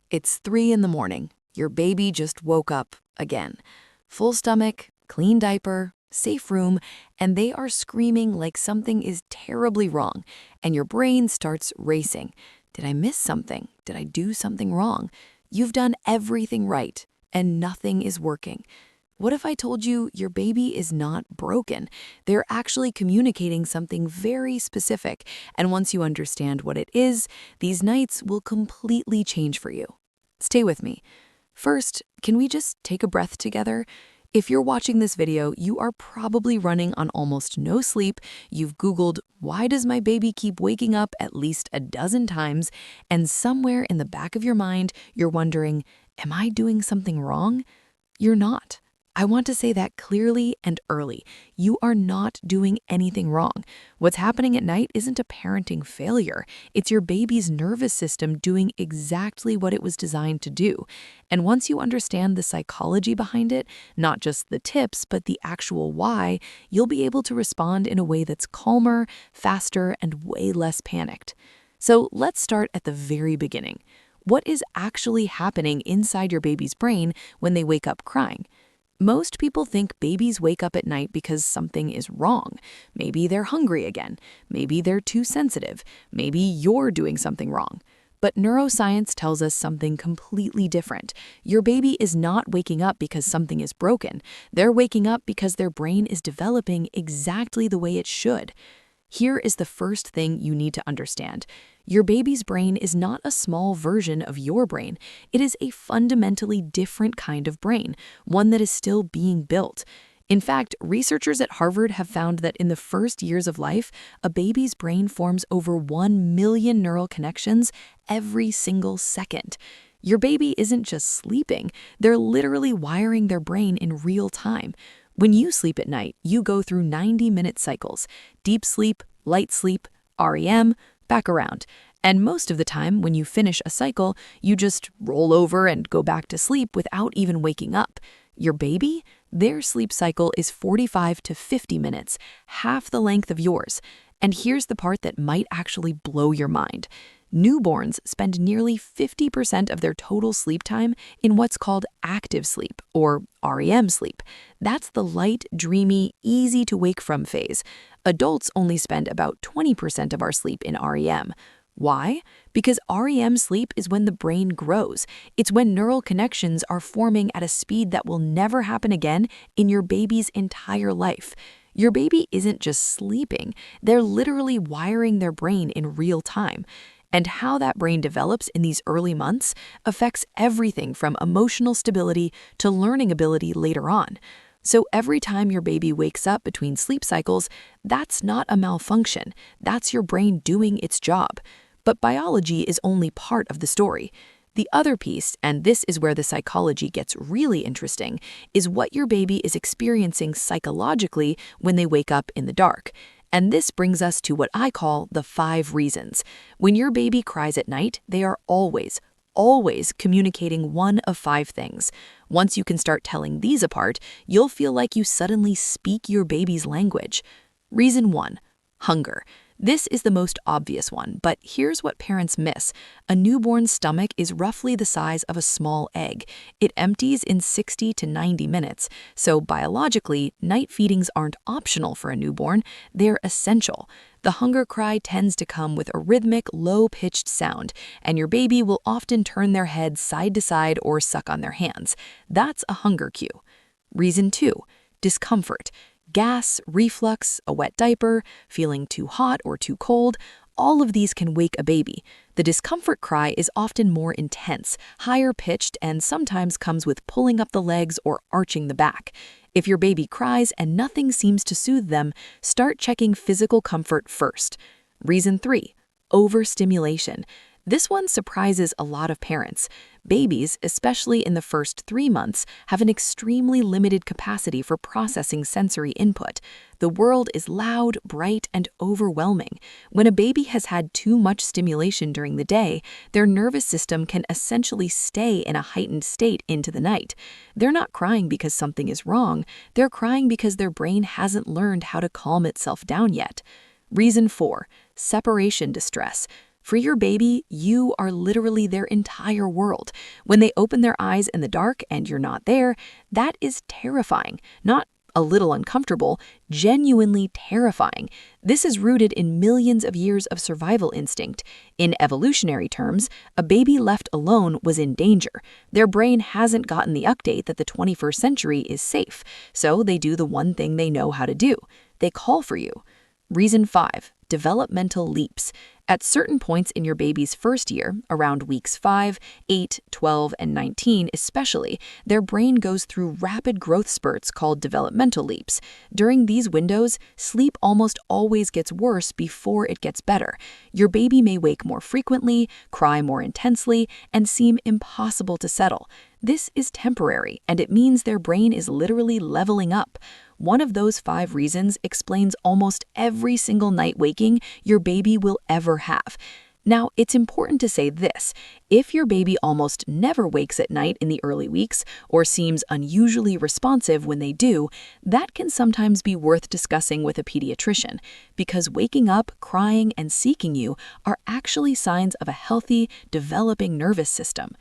It's 3 in the morning. Your baby just woke up again. Full stomach, clean diaper, safe room, and they are screaming like something is terribly wrong. And your brain starts racing. Did I miss something? Did I do something wrong? You've done everything right, and nothing is working. What if I told you your baby is not broken? They're actually communicating something very specific, and once you understand what it is, these nights will completely change for you. Stay with me. First, can we just take a breath together? If you're watching this video, you are probably running on almost no sleep. You've Googled, why does my baby keep waking up at least a dozen times? And somewhere in the back of your mind, you're wondering, am I doing something wrong? You're not. I want to say that clearly and early. You are not doing anything wrong. What's happening at night isn't a parenting failure. It's your baby's nervous system doing exactly what it was designed to do. And once you understand the psychology behind it, not just the tips, but the actual why, you'll be able to respond in a way that's calmer, faster, and way less panicked. So let's start at the very beginning. What is actually happening inside your baby's brain when they wake up crying? Most people think babies wake up at night because something is wrong. Maybe they're hungry again. Maybe they're too sensitive. Maybe you're doing something wrong. But neuroscience tells us something completely different. Your baby is not waking up because something is broken. They're waking up because their brain is developing exactly the way it should. Here is the first thing you need to understand. Your baby's brain is not a small version of your brain. It is a fundamentally different kind of brain, one that is still being built. In fact, researchers at Harvard have found that in the first years of life, a baby's brain forms over 1 million neural connections every single second. Your baby isn't just sleeping, they're literally wiring their brain in real time. When you sleep at night, you go through 90-minute cycles: deep sleep, light sleep, REM, back around. And most of the time, when you finish a cycle, you just roll over and go back to sleep without even waking up. Your baby, their sleep cycle is 45 to 50 minutes, half the length of yours. And here's the part that might actually blow your mind. Newborns spend nearly 50% of their total sleep time in what's called active sleep, or REM sleep. That's the light, dreamy, easy to wake from phase. Adults only spend about 20% of our sleep in REM. Why? Because REM sleep is when the brain grows. It's when neural connections are forming at a speed that will never happen again in your baby's entire life. Your baby isn't just sleeping, they're literally wiring their brain in real time. And how that brain develops in these early months affects everything from emotional stability to learning ability later on. So every time your baby wakes up between sleep cycles, that's not a malfunction. That's your brain doing its job. But biology is only part of the story. The other piece, and this is where the psychology gets really interesting, is what your baby is experiencing psychologically when they wake up in the dark. And this brings us to what I call the 5 reasons. When your baby cries at night, they are always communicating one of 5 things. Once you can start telling these apart, you'll feel like you suddenly speak your baby's language. Reason 1, hunger. This is the most obvious one, but here's what parents miss. A newborn's stomach is roughly the size of a small egg. It empties in 60 to 90 minutes, so biologically, night feedings aren't optional for a newborn, they're essential. The hunger cry tends to come with a rhythmic, low-pitched sound, and your baby will often turn their head side to side or suck on their hands. That's a hunger cue. Reason 2, discomfort. Gas, reflux, a wet diaper, feeling too hot or too cold, all of these can wake a baby. The discomfort cry is often more intense, higher pitched, and sometimes comes with pulling up the legs or arching the back. If your baby cries and nothing seems to soothe them, start checking physical comfort first. Reason 3, overstimulation. This one surprises a lot of parents. Babies, especially in the first 3 months, have an extremely limited capacity for processing sensory input. The world is loud, bright, and overwhelming. When a baby has had too much stimulation during the day, their nervous system can essentially stay in a heightened state into the night. They're not crying because something is wrong. They're crying because their brain hasn't learned how to calm itself down yet. Reason 4, separation distress. For your baby, you are literally their entire world. When they open their eyes in the dark and you're not there, that is terrifying, not a little uncomfortable, genuinely terrifying. This is rooted in millions of years of survival instinct. In evolutionary terms, a baby left alone was in danger. Their brain hasn't gotten the update that the 21st century is safe, so they do the one thing they know how to do. They call for you. Reason 5. Developmental leaps. At certain points in your baby's first year, around weeks 5, 8, 12, and 19 especially, their brain goes through rapid growth spurts called developmental leaps. During these windows, sleep almost always gets worse before it gets better. Your baby may wake more frequently, cry more intensely, and seem impossible to settle. This is temporary, and it means their brain is literally leveling up. One of those 5 reasons explains almost every single night waking your baby will ever have. Now, it's important to say this. If your baby almost never wakes at night in the early weeks or seems unusually responsive when they do, that can sometimes be worth discussing with a pediatrician, because waking up, crying, and seeking you are actually signs of a healthy, developing nervous system.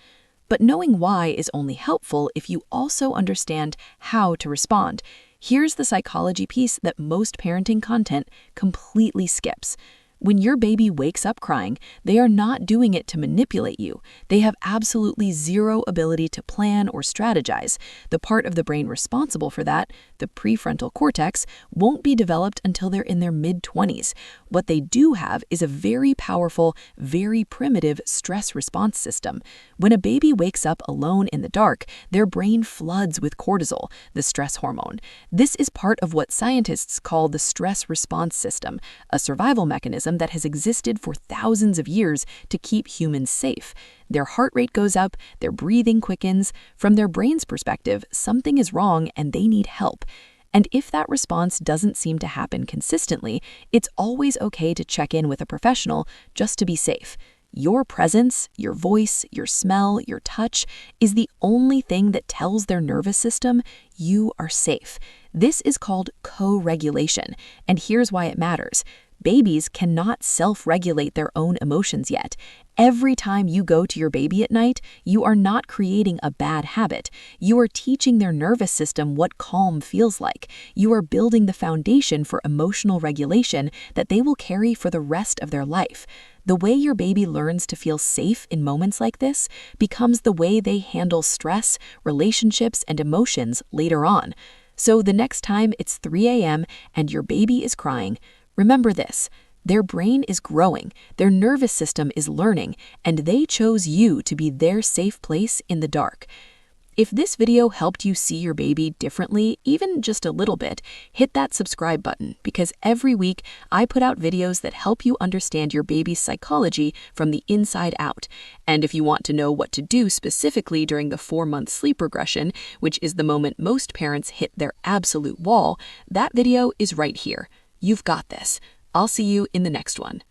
But knowing why is only helpful if you also understand how to respond. Here's the psychology piece that most parenting content completely skips. When your baby wakes up crying, they are not doing it to manipulate you. They have absolutely zero ability to plan or strategize. The part of the brain responsible for that, the prefrontal cortex, won't be developed until they're in their mid-20s. What they do have is a very powerful, very primitive stress response system. When a baby wakes up alone in the dark, their brain floods with cortisol, the stress hormone. This is part of what scientists call the stress response system, a survival mechanism that has existed for thousands of years to keep humans safe. Their heart rate goes up, their breathing quickens. From their brain's perspective, something is wrong and they need help. And if that response doesn't seem to happen consistently, it's always okay to check in with a professional just to be safe. Your presence, your voice, your smell, your touch is the only thing that tells their nervous system you are safe. This is called co-regulation, and here's why it matters. Babies cannot self-regulate their own emotions yet. Every time you go to your baby at night, you are not creating a bad habit. You are teaching their nervous system what calm feels like. You are building the foundation for emotional regulation that they will carry for the rest of their life. The way your baby learns to feel safe in moments like this becomes the way they handle stress, relationships, and emotions later on. So the next time it's 3 a.m. and your baby is crying, remember this. Their brain is growing, their nervous system is learning, and they chose you to be their safe place in the dark. If this video helped you see your baby differently, even just a little bit, hit that subscribe button, because every week I put out videos that help you understand your baby's psychology from the inside out. And if you want to know what to do specifically during the 4-month sleep regression, which is the moment most parents hit their absolute wall, that video is right here. You've got this. I'll see you in the next one.